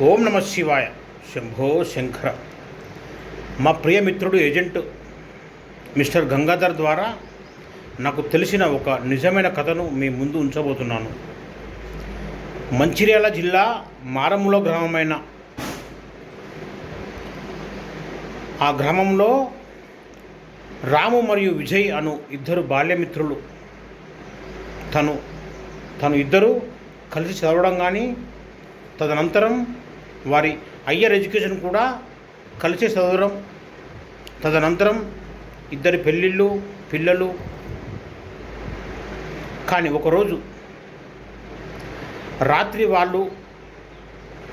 ఓం నమ శివాయ. శంభో శంకర. మా ప్రియమిత్రుడు ఏజెంట్ మిస్టర్ గంగాధర్ ద్వారా నాకు తెలిసిన ఒక నిజమైన కథను మీ ముందు ఉంచబోతున్నాను. మంచిర్యాల జిల్లా మారముల గ్రామమైన ఆ గ్రామంలో రాము మరియు విజయ్ అను ఇద్దరు బాల్యమిత్రులు తను ఇద్దరు కలిసి చదవడం కానీ తదనంతరం వారి హయ్యర్ ఎడ్యుకేషన్ కూడా కలిసి చదవడం, తదనంతరం ఇద్దరి పెళ్ళిళ్ళు పిల్లలు. కానీ ఒకరోజు రాత్రి వాళ్ళు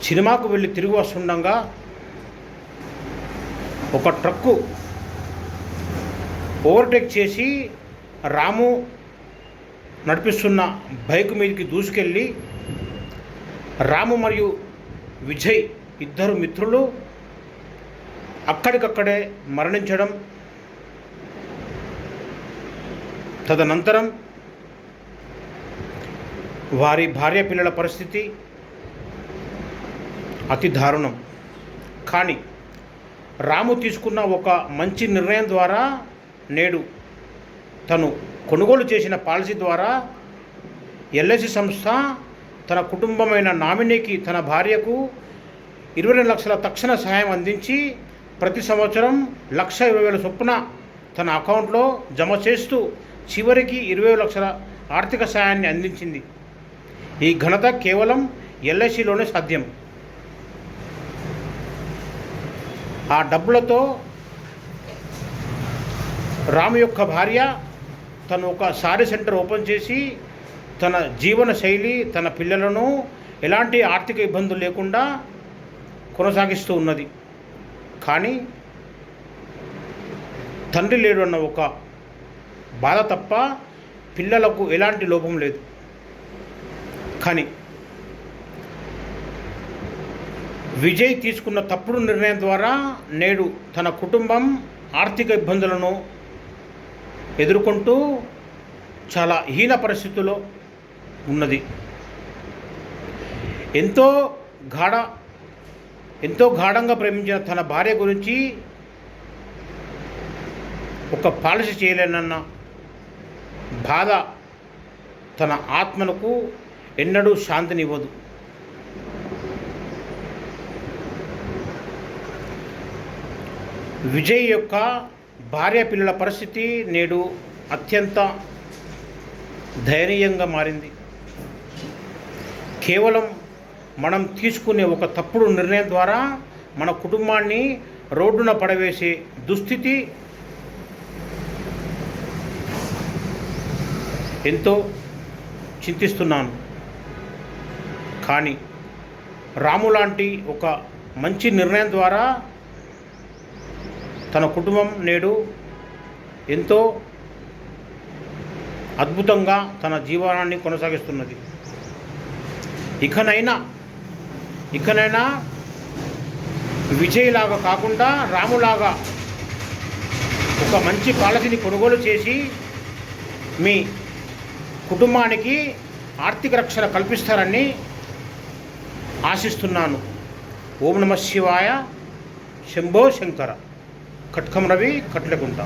సినిమాకు వెళ్ళి తిరిగి వస్తుండగా ఒక ట్రక్కు ఓవర్టేక్ చేసి రాము నడిపిస్తున్న బైక్ మీదకి దూసుకెళ్ళి రాము మరియు విజయ్ ఇద్దరు మిత్రులు అక్కడికక్కడే మరణించడం, తదనంతరం వారి భార్య పిల్లల పరిస్థితి అతి దారుణం. కానీ రాము తీసుకున్న ఒక మంచి నిర్ణయం ద్వారా నేడు తను కొనుగోలు చేసిన పాలసీ ద్వారా ఎల్ఐసి సంస్థ తన కుటుంబమైన నామినీకి తన భార్యకు 22 లక్షల తక్షణ సహాయం అందించి ప్రతి సంవత్సరం 1,20,000 చొప్పున తన అకౌంట్లో జమ చేస్తూ చివరికి 20 లక్షల ఆర్థిక సహాయాన్ని అందించింది. ఈ ఘనత కేవలం ఎల్ఐసిలోనే సాధ్యం. ఆ డబ్బులతో రాము యొక్క భార్య తను ఒక సారీ సెంటర్ ఓపెన్ చేసి తన జీవన శైలి, తన పిల్లలను ఎలాంటి ఆర్థిక ఇబ్బందులు లేకుండా కొనసాగిస్తూ ఉన్నది. కానీ తండ్రి లేడు అన్న ఒక బాధ తప్ప పిల్లలకు ఎలాంటి లోపం లేదు. కానీ విజయ్ తీసుకున్న తప్పుడు నిర్ణయం ద్వారా నేడు తన కుటుంబం ఆర్థిక ఇబ్బందులను ఎదుర్కొంటూ చాలా హీన పరిస్థితుల్లో ఉన్నది. ఎంతో గాఢంగా ప్రేమించిన తన భార్య గురించి ఒక పాలసీ చేయలేనన్న బాధ తన ఆత్మలకు ఎన్నడూ శాంతినివ్వదు. విజయ్ యొక్క భార్య పిల్లల పరిస్థితి నేడు అత్యంత దయనీయంగా మారింది. కేవలం మనం తీసుకునే ఒక తప్పుడు నిర్ణయం ద్వారా మన కుటుంబాన్ని రోడ్డున పడవేసే దుస్థితి ఎంతో చింతిస్తున్నాను. కానీ రాము లాంటి ఒక మంచి నిర్ణయం ద్వారా తన కుటుంబం నేడు ఎంతో అద్భుతంగా తన జీవనాన్ని కొనసాగిస్తున్నది. ఇకనైనా విజయ్ లాగా కాకుండా రాములాగా ఒక మంచి పాలసీని కొనుగోలు చేసి మీ కుటుంబానికి ఆర్థిక రక్షణ కల్పిస్తారని ఆశిస్తున్నాను. ఓం నమ శివాయ. శంభో శంకర. కట్కం రవి, కట్లకుంట.